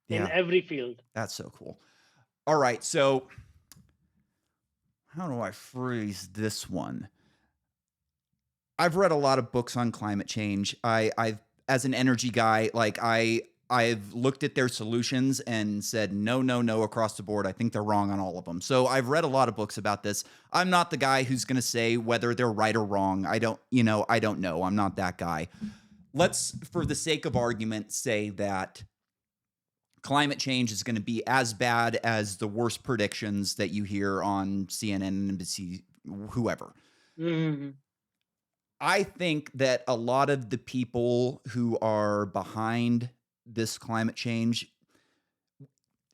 in Yeah, every field. that's so cool. All right, so how do I phrase this one? I've read a lot of books on climate change. I've as an energy guy, like I've looked at their solutions and said no, no, no across the board. I think they're wrong on all of them. So I've read a lot of books about this. I'm not the guy who's going to say whether they're right or wrong. I don't know. I'm not that guy. Let's, for the sake of argument, say that climate change is going to be as bad as the worst predictions that you hear on CNN, NBC, whoever. Mhm. I think that a lot of the people who are behind this climate change,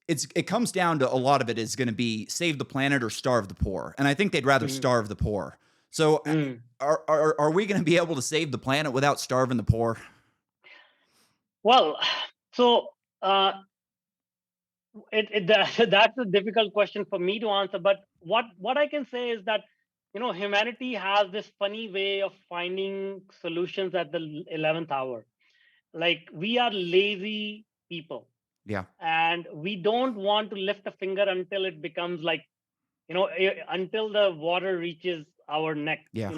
it comes down to a lot of it is going to be save the planet or starve the poor, and I think they'd rather Mhm. starve the poor. So, Mhm. are we going to be able to save the planet without starving the poor? Well, so that's a difficult question for me to answer. But what I can say is that humanity has this funny way of finding solutions at the 11th hour. Like we are lazy people, Yeah, and we don't want to lift a finger until it becomes like until the water reaches our neck. yeah,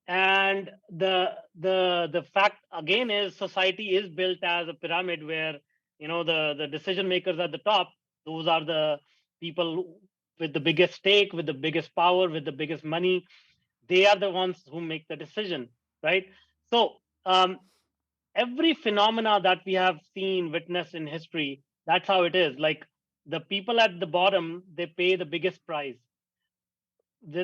And the fact again is society is built as a pyramid where the decision makers at the top, those are the people with the biggest stake, with the biggest power, with the biggest money. They are the ones who make the decision, right? So every phenomena that we have seen, witnessed in history, that's how it is. Like the people at the bottom, they pay the biggest price. yeah.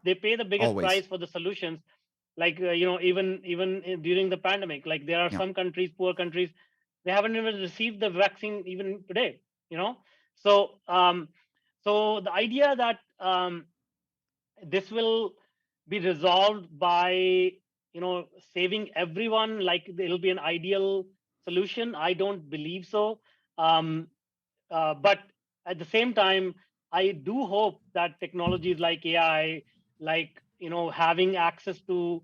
They pay the biggest Always. price for the solutions. Like during the pandemic, like there are Yeah. some countries, poor countries, they haven't even received the vaccine even today. You know, so so the idea that this will be resolved by saving everyone, like it'll be an ideal solution, I don't believe so. um, but at the same time, I do hope that technologies like AI, like having access to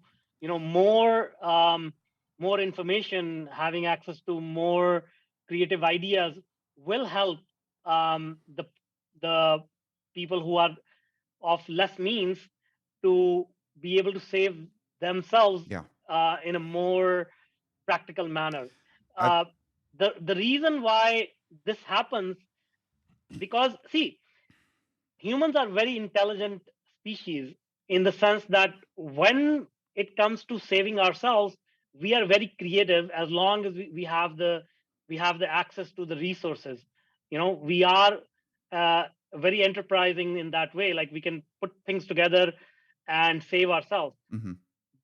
more information, having access to more creative ideas will help the people who are of less means to be able to save themselves Yeah. in a more practical manner. I Uh, the reason why this happens, because see, humans are very intelligent species in the sense that when it comes to saving ourselves, we are very creative as long as we have the access to the resources. We are uh, very enterprising in that way, like we can put things together and save ourselves. mhm.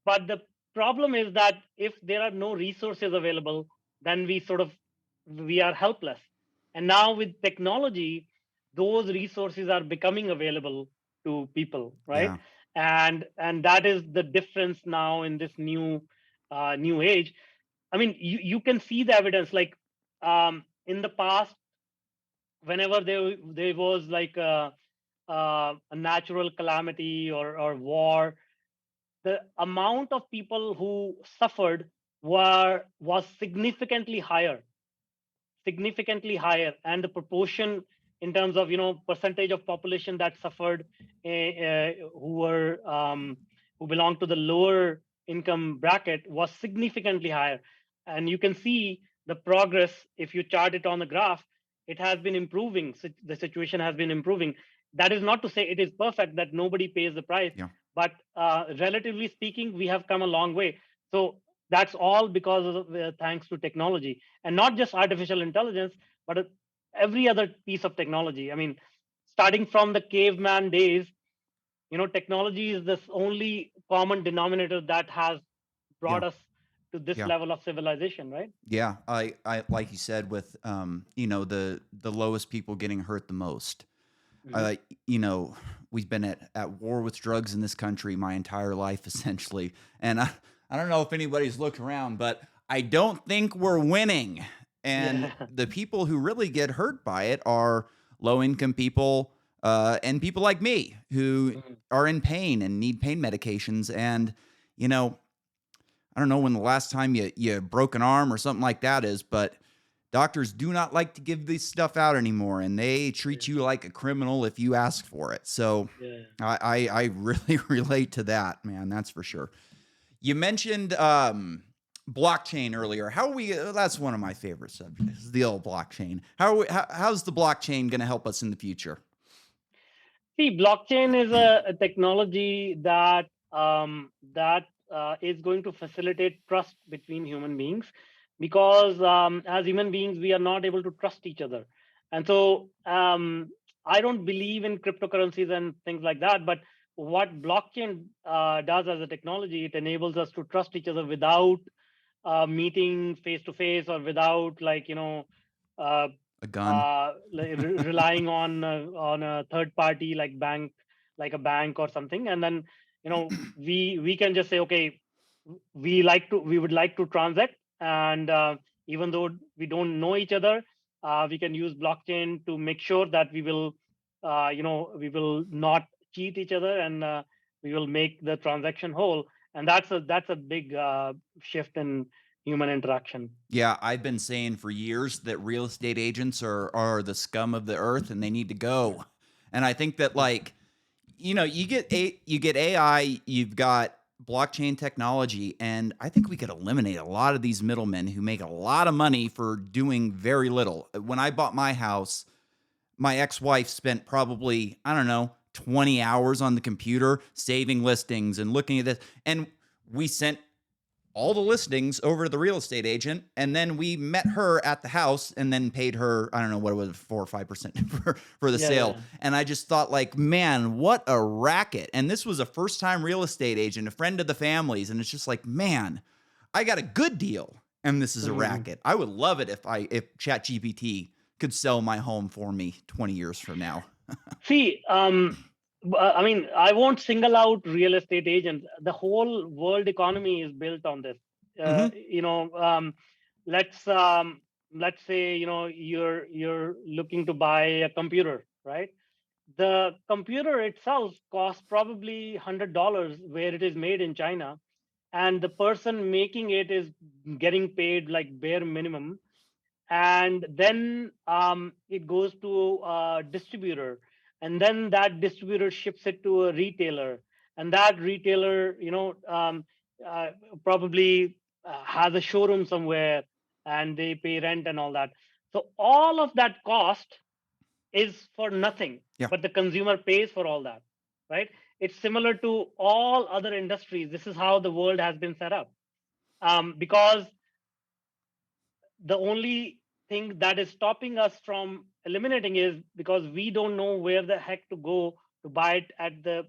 But the problem is that if there are no resources available, then we are helpless. And now with technology, those resources are becoming available to people, right? Yeah. And that is the difference now in this new age. I mean, you can see the evidence, like in the past, whenever there was like a natural calamity or war, the amount of people who suffered was significantly higher, and the proportion in terms of percentage of population that suffered, who were who belonged to the lower income bracket, was significantly higher. And you can see the progress if you chart it on the graph. it has been improving. The situation has been improving. That is not to say it is perfect, that nobody pays the price, Yeah. but relatively speaking, we have come a long way. So that's all because of thanks to technology, and not just artificial intelligence, but every other piece of technology. I mean, starting from the caveman days, technology is this only common denominator that has Yeah. brought us to this Yeah. level of civilization, right? Yeah. I like you said with the lowest people getting hurt the most. Hmm. Uh, you know, we've been at war with drugs in this country my entire life, essentially. And I don't know if anybody's looked around, but I don't think we're winning. And Yeah. the people who really get hurt by it are low income people and people like me who Mhm. are in pain and need pain medications. And, you know, I don't know when the last time you broke an arm or something like that is, but doctors do not like to give this stuff out anymore, and they Yeah. treat you like a criminal if you ask for it. So Yeah. I really relate to that, man. That's for sure. You mentioned blockchain earlier. How are we? That's one of my favorite subjects, the old blockchain. How's the blockchain going to help us in the future? See, blockchain is a technology that is going to facilitate trust between human beings, because as human beings we are not able to trust each other, and so I don't believe in cryptocurrencies and things like that. But what blockchain does as a technology, it enables us to trust each other without meeting face to face, or without, uh, A gun. relying on a third party, like a bank or something. And then we can just say, okay, we would like to transact, and even though we don't know each other, we can use blockchain to make sure that we will not cheat each other, and we will make the transaction whole. And that's a big shift in human interaction. Yeah, I've been saying for years that real estate agents are the scum of the earth and they need to Yeah. go. And I think that like you get AI, you've got blockchain technology, and I think we could eliminate a lot of these middlemen who make a lot of money for doing very little. When I bought my house, my ex-wife spent probably, I don't know, 20 hours on the computer saving listings and looking at this. And we sent all the listings over to the real estate agent, and then we met her at the house and then paid her, I don't know what it was, 4 or 5% for the Yeah, sale. yeah. And I just thought, like, man, what a racket. And this was a first-time real estate agent, a friend of the family's, and it's just like, man, I got a good deal and this is a Mhm. racket. I would love it if ChatGPT could sell my home for me 20 years from now. See, I mean, I won't single out real estate agents. The whole world economy is built on this. Uh, Mhm. you know, um, let's um, let's say you're looking to buy a computer, right? The computer itself costs probably $100 where it is made in China, and the person making it is getting paid like bare minimum, and then it goes to a distributor, and then that distributor ships it to a retailer, and that retailer uh, probably has a showroom somewhere, and they pay rent and all that. So all of that cost is for nothing, Yeah. but the consumer pays for all that, right? It's similar to all other industries. This is how the world has been set up, because the only thing that is stopping us from eliminating is because we don't know where the heck to go to buy it at the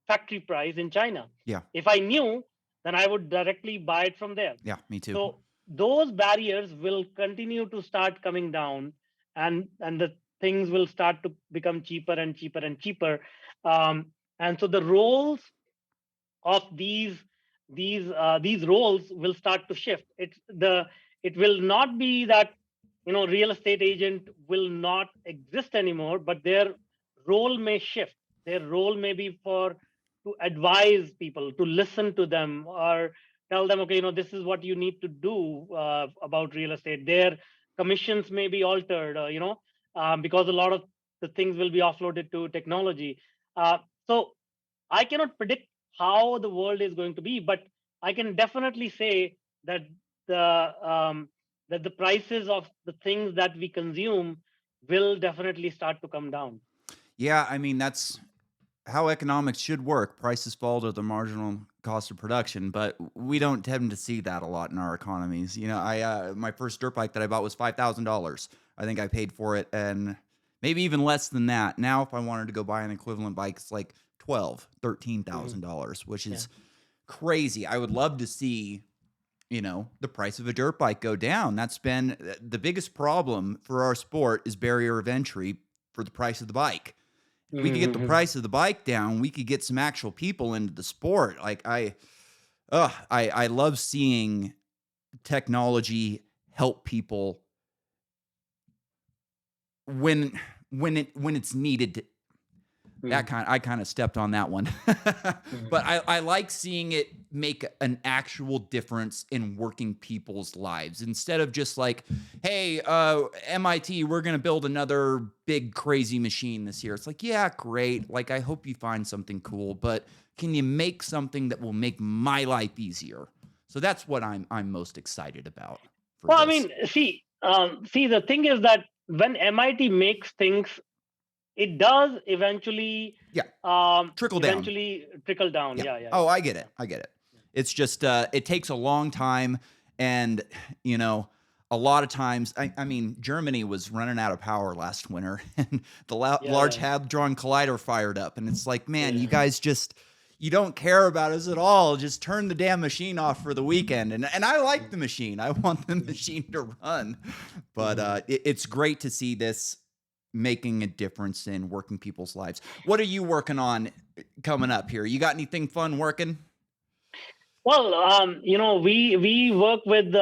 factory price in China. Yeah. If I knew, then I would directly buy it from there. Yeah, me too. So those barriers will continue to start coming down, and the things will start to become cheaper and cheaper and cheaper. And so the roles of these roles will start to shift. It will not be that real estate agent will not exist anymore, but their role may shift. Their role may be for to advise people, to listen to them, or tell them, okay, this is what you need to do about real estate. Their commissions may be altered, because a lot of the things will be offloaded to technology. So I cannot predict how the world is going to be, but I can definitely say that the that the prices of the things that we consume will definitely start to come down. Yeah, I mean, that's how economics should work. Prices fall to the marginal cost of production, but we don't tend to see that a lot in our economies. I my first dirt bike that I bought was $5,000. I think I paid for it, and maybe even less than that. Now, if I wanted to go buy an equivalent bike, it's like 12, thirteen Hmm. thousand dollars, which Yeah. is crazy. I would love to see the price of a dirt bike go down. That's been the biggest problem for our sport is barrier of entry for the price of the bike. If we could get the Hmm. price of the bike down, we could get some actual people into the sport. Like I love seeing technology help people when when it's needed. Hmm. I kind of stepped on that one. But I like seeing it make an actual difference in working people's lives instead of just like, hey, MIT, we're going to build another big crazy machine this year. It's like, yeah, great. Like, I hope you find something cool, but can you make something that will make my life easier? So that's what I'm most excited about for Well, I this. mean, see, the thing is that when MIT makes things, it does Yeah, trickle down. eventually trickle down. Yeah. Yeah, yeah, Oh, yeah, I get it. I get it. It's just it takes a long time, and you know, a lot of times. I mean, Germany was running out of power last winter, and the Large yeah, Hadron Collider fired up, and it's like, man, you yeah. guys just you don't care about us at all. Just turn the damn machine off for the weekend, and I like the machine. I want the machine to run, but Mm-hmm. it's great to see this making a difference in working people's lives. What are you working on coming up here? You got anything fun working? Well, we work with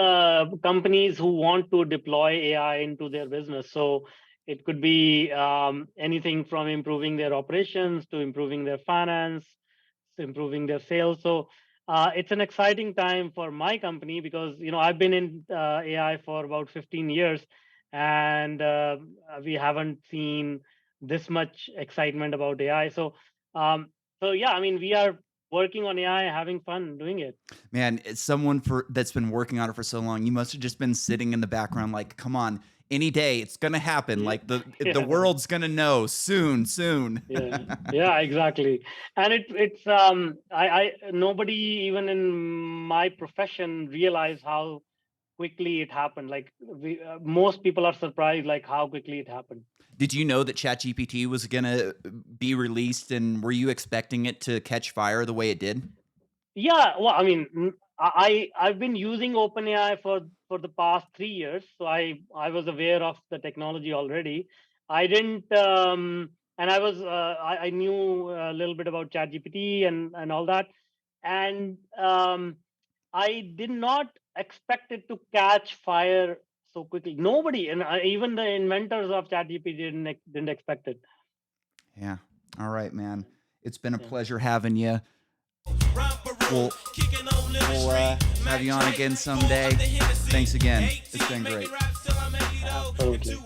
companies who want to deploy AI into their business. So it could be anything from improving their operations to improving their finance, to improving their sales. So it's an exciting time for my company because I've been in AI for about 15 years, and we haven't seen this much excitement about AI. Um, so yeah, I mean, we are working on AI, having fun doing it. Man, it's someone for that's been working on it for so long. You must have just been sitting in the background like, "Come on, any day it's going to happen. Yeah, Like the yeah, world's going to know soon, soon." yeah, yeah, exactly. And it's I nobody even in my profession realized how quickly it happened. Like most people are surprised like how quickly it happened. Did you know that ChatGPT was going to be released and were you expecting it to catch fire the way it did? Yeah, well, I mean, I've been using OpenAI for the past 3 years, so I was aware of the technology already. I didn't, and I knew a little bit about ChatGPT and all that, and I did not expect it to catch fire so quickly. Nobody, and even the inventors of ChatGPT didn't expect it. Yeah. All right, man. It's been a Yeah, pleasure having you. We'll we'll have you on again someday. Thanks again. It's been great. absolutely.